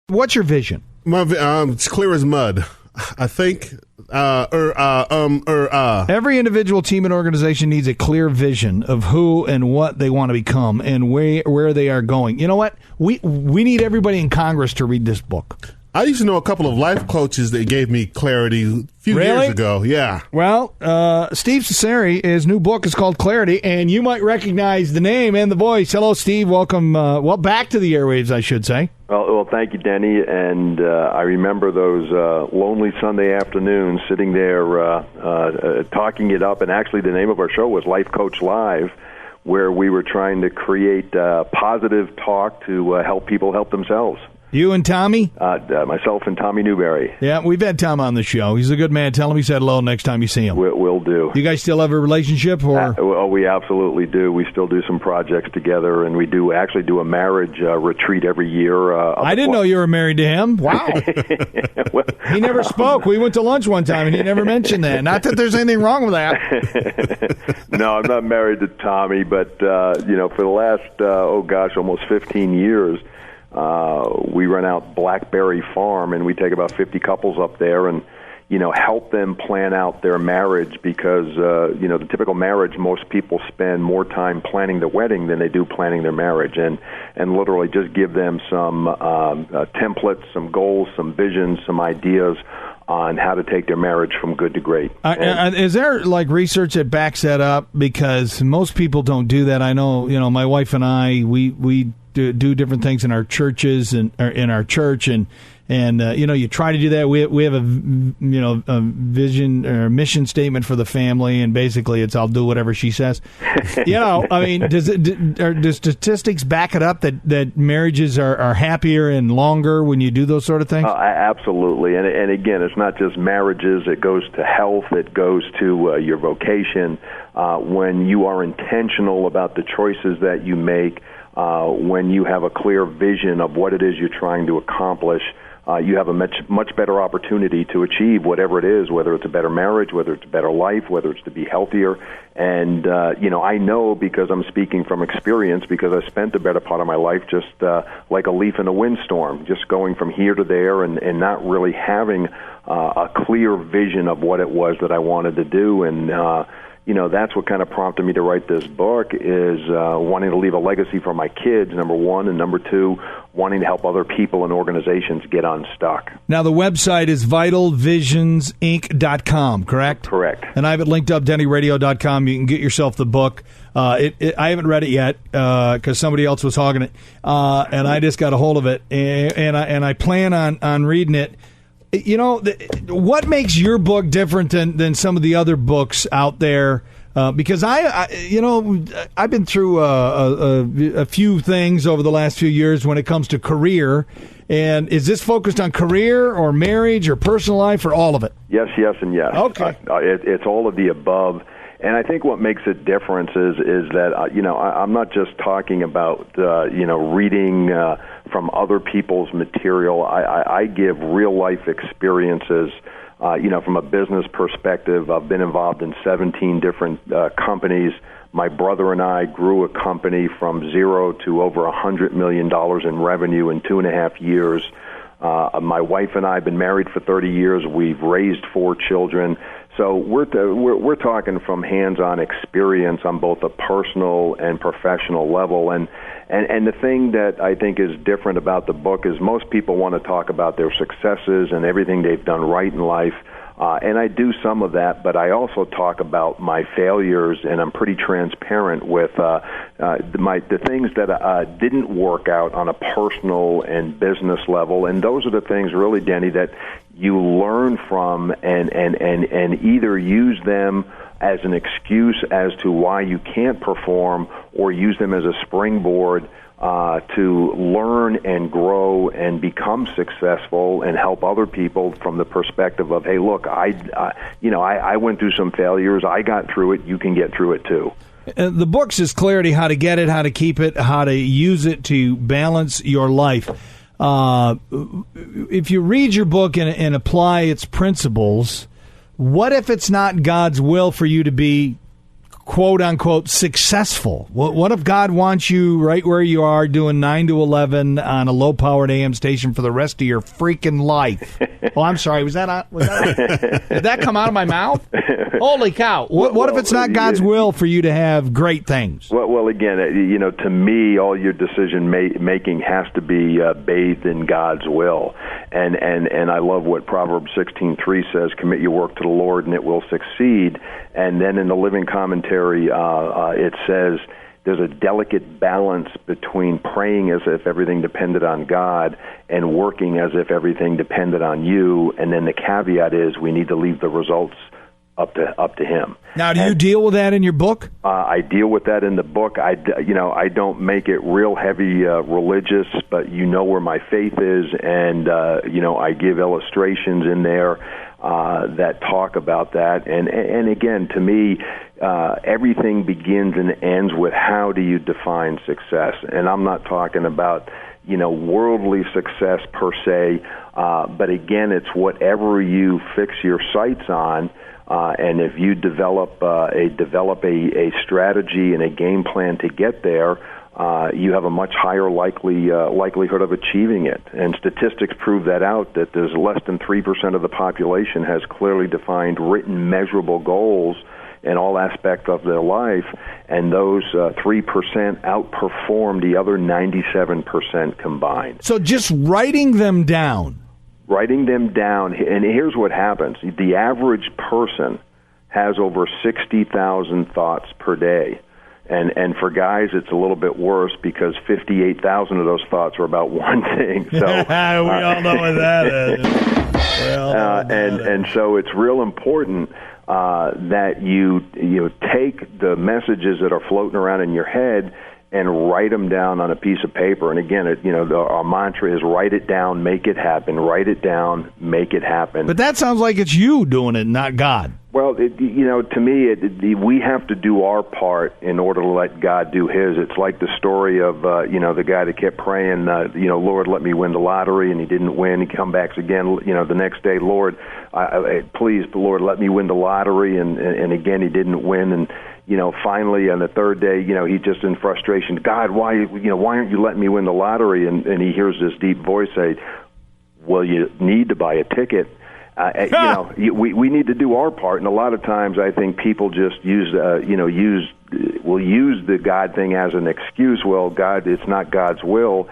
What's your vision? It's clear as mud. I think. Every individual, team, and organization needs a clear vision of who and what they want to become and where they are going. You know what? We need everybody in Congress to read this book. I used to know a couple of life coaches that gave me clarity a few years ago. Yeah. Well, Steve Cesare, his new book is called Clarity, and you might recognize the name and the voice. Hello, Steve. Welcome. Back to the airwaves, I should say. Well, thank you, Denny. And I remember those lonely Sunday afternoons sitting there talking it up. And actually, the name of our show was Life Coach Live, where we were trying to create positive talk to help people help themselves. You and Tommy? Myself and Tommy Newberry. Yeah, we've had Tom on the show. He's a good man. Tell him he said hello next time you see him. We'll do. You guys still have a relationship? Or? Well, we absolutely do. We still do some projects together, and we do actually do a marriage retreat every year. I didn't know you were married to him. Wow. Well, he never spoke. We went to lunch one time, and he never mentioned that. Not that there's anything wrong with that. No, I'm not married to Tommy, but, for the last, almost 15 years, we run out Blackberry Farm, and we take about 50 couples up there and, help them plan out their marriage because, the typical marriage, most people spend more time planning the wedding than they do planning their marriage, and literally just give them some templates, some goals, some visions, some ideas on how to take their marriage from good to great. Is there research that backs that up? Because most people don't do that. I know, my wife and I, we do different things in our churches and in our church, and you try to do that. We have a vision or mission statement for the family, and basically it's I'll do whatever she says. Do statistics back it up that marriages are happier and longer when you do those sort of things? Absolutely, and again, it's not just marriages. It goes to health. It goes to your vocation. When you are intentional about the choices that you make. When you have a clear vision of what it is you're trying to accomplish, you have a much better opportunity to achieve whatever it is, whether it's a better marriage, whether it's a better life, whether it's to be healthier. And, I know because I'm speaking from experience because I spent the better part of my life just like a leaf in a windstorm, just going from here to there and not really having a clear vision of what it was that I wanted to do. And, that's what kind of prompted me to write this book is wanting to leave a legacy for my kids, number one, and number two, wanting to help other people and organizations get unstuck. Now, the website is vitalvisionsinc.com, correct? Correct. And I have it linked up, dennyradio.com. You can get yourself the book. I haven't read it yet because somebody else was hogging it, and I just got a hold of it, and I plan on reading it. What makes your book different than some of the other books out there? Because I've been through a few things over the last few years when it comes to career. And is this focused on career or marriage or personal life or all of it? Yes, and yes. Okay. It's all of the above. And I think what makes a difference is that, I'm not just talking about, reading from other people's material. I give real-life experiences, from a business perspective. I've been involved in 17 different companies. My brother and I grew a company from zero to over $100 million in revenue in 2.5 years. My wife and I have been married for 30 years. We've raised 4 children. So we're talking from hands-on experience on both a personal and professional level. And the thing that I think is different about the book is most people want to talk about their successes and everything they've done right in life. And I do some of that, but I also talk about my failures, and I'm pretty transparent with the things that didn't work out on a personal and business level. And those are the things, really, Denny, that you learn from and either use them as an excuse as to why you can't perform or use them as a springboard to learn and grow and become successful and help other people from the perspective of, hey, look, I went through some failures. I got through it. You can get through it too. The book's is clarity, how to get it, how to keep it, how to use it to balance your life. If you read your book and apply its principles, what if it's not God's will for you to be quote-unquote successful? What if God wants you right where you are doing 9 to 11 on a low-powered AM station for the rest of your freaking life? Oh, I'm sorry. Did that come out of my mouth? Holy cow. What if it's not God's will for you to have great things? Well, again, to me, all your decision making has to be bathed in God's will. And I love what Proverbs 16:3 says, commit your work to the Lord and it will succeed. And then in the Living Commentary, it says there's a delicate balance between praying as if everything depended on God and working as if everything depended on you. And then the caveat is we need to leave the results up to Him. Now, do you deal with that in your book? I deal with that in the book. I don't make it real heavy religious, but where my faith is, and I give illustrations in there that talk about that. And again, to me, everything begins and ends with how do you define success? And I'm not talking about worldly success per se, but again, it's whatever you fix your sights on. And if you develop a strategy and a game plan to get there, you have a much higher likelihood of achieving it. And statistics prove that out, that there's less than 3% of the population has clearly defined, written, measurable goals in all aspects of their life, and those 3% outperform the other 97% combined. So just writing them down, and here's what happens. The average person has over 60,000 thoughts per day. And for guys, it's a little bit worse because 58,000 of those thoughts are about one thing. So we all know what that is. And so it's real important that you take the messages that are floating around in your head and write them down on a piece of paper. And again, our mantra is write it down, make it happen. Write it down, make it happen. But that sounds like it's you doing it, not God. Well, to me, we have to do our part in order to let God do His. It's like the story of, the guy that kept praying, Lord, let me win the lottery, and he didn't win. He comes back again, the next day, Lord, please, Lord, let me win the lottery, and again, he didn't win, and finally on the third day, he's just in frustration. God, why aren't you letting me win the lottery? And he hears this deep voice say, well, you need to buy a ticket. We need to do our part, and a lot of times I think people just use the God thing as an excuse. Well, God, it's not God's will.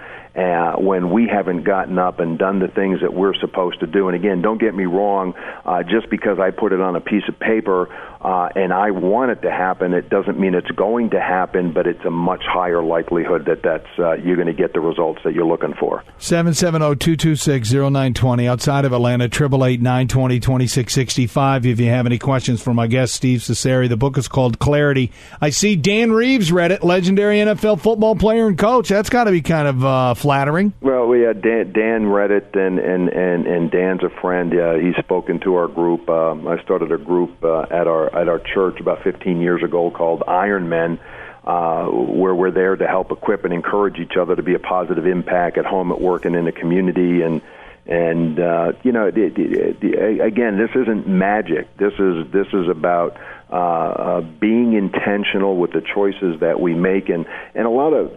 When we haven't gotten up and done the things that we're supposed to do. And again, don't get me wrong, just because I put it on a piece of paper and I want it to happen, it doesn't mean it's going to happen, but it's a much higher likelihood that's you're going to get the results that you're looking for. 770-226-0920 outside of Atlanta, 888-920-2665. If you have any questions for my guest, Steve Cesare. The book is called Clarity. I see Dan Reeves read it, legendary NFL football player and coach. That's got to be kind of flattering. Well, Dan read it, and Dan's a friend. He's spoken to our group. I started a group at our church about 15 years ago called Iron Men, where we're there to help equip and encourage each other to be a positive impact at home, at work, and in the community. And again, this isn't magic. This is about being intentional with the choices that we make, and a lot of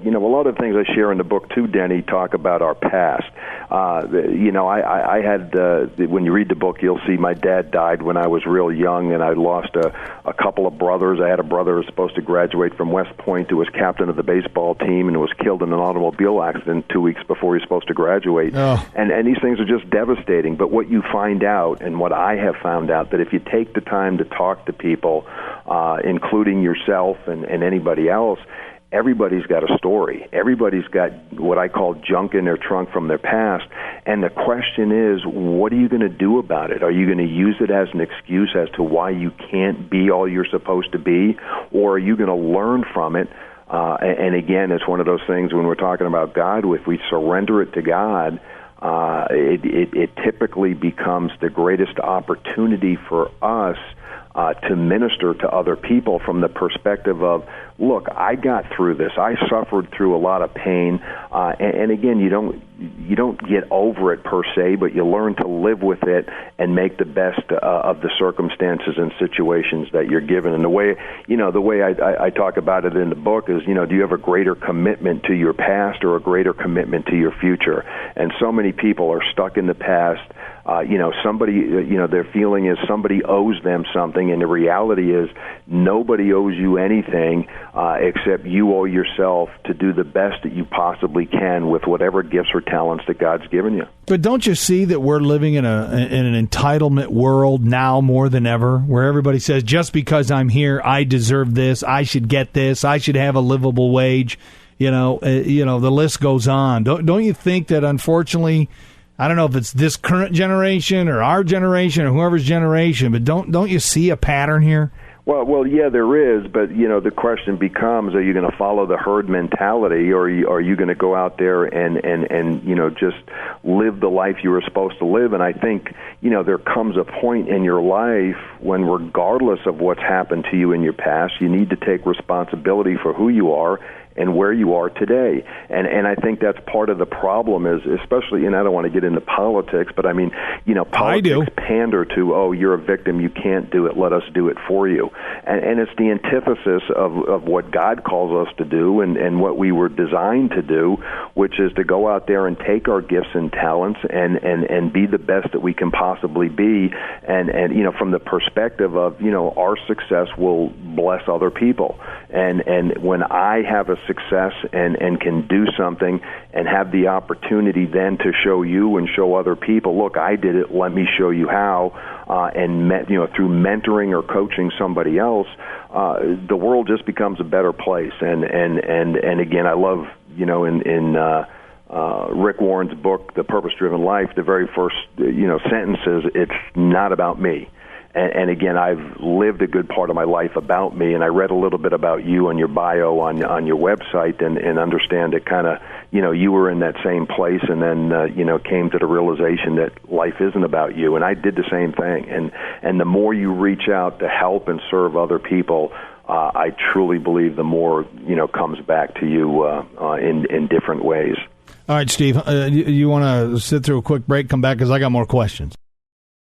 things I share in the book too, Denny, talk about our past. I had when you read the book, you'll see my dad died when I was real young, and I lost a couple of brothers. I had a brother who was supposed to graduate from West Point who was captain of the baseball team and was killed in an automobile accident 2 weeks before he was supposed to graduate. Oh. And these things are just devastating. But what you find out, and what I have found out, that if you take the time to talk to people, including yourself and anybody else, everybody's got a story. Everybody's got what I call junk in their trunk from their past. And the question is, what are you going to do about it? Are you going to use it as an excuse as to why you can't be all you're supposed to be? Or are you going to learn from it? And again, it's one of those things when we're talking about God, if we surrender it to God, it typically becomes the greatest opportunity for us to minister to other people from the perspective of look, I got through this. I suffered through a lot of pain, and again, you don't get over it per se, but you learn to live with it and make the best of the circumstances and situations that you're given. And the way I talk about it in the book is, do you have a greater commitment to your past or a greater commitment to your future? And so many people are stuck in the past. Somebody, their feeling is somebody owes them something, and the reality is nobody owes you anything except you owe yourself to do the best that you possibly can with whatever gifts or talents that God's given you. But don't you see that we're living in an entitlement world now more than ever, where everybody says, just because I'm here, I deserve this, I should get this, I should have a livable wage. The list goes on. Don't you think that, unfortunately, I don't know if it's this current generation or our generation or whoever's generation, but don't you see a pattern here? Well, yeah, there is, but the question becomes: are you going to follow the herd mentality, or are you going to go out there and just live the life you were supposed to live? And I think there comes a point in your life when, regardless of what's happened to you in your past, you need to take responsibility for who you are and where you are today. And I think that's part of the problem is, especially, and I don't want to get into politics, but I mean, politics pander to, oh, you're a victim, you can't do it, let us do it for you. And it's the antithesis of what God calls us to do and what we were designed to do, which is to go out there and take our gifts and talents and be the best that we can possibly be. And from the perspective of, our success will bless other people. And when I have a success and can do something and have the opportunity then to show you and show other people, look, I did it, let me show you how, through mentoring or coaching somebody else, the world just becomes a better place. And again, I love, in Rick Warren's book, The Purpose-Driven Life, the very first, sentence is, it's not about me. And again, I've lived a good part of my life about me, and I read a little bit about you on your bio on your website, and understand that kind of, you were in that same place, and then, came to the realization that life isn't about you. And I did the same thing. And the more you reach out to help and serve other people, I truly believe the more, comes back to you in different ways. All right, Steve, you want to sit through a quick break, come back, because I got more questions.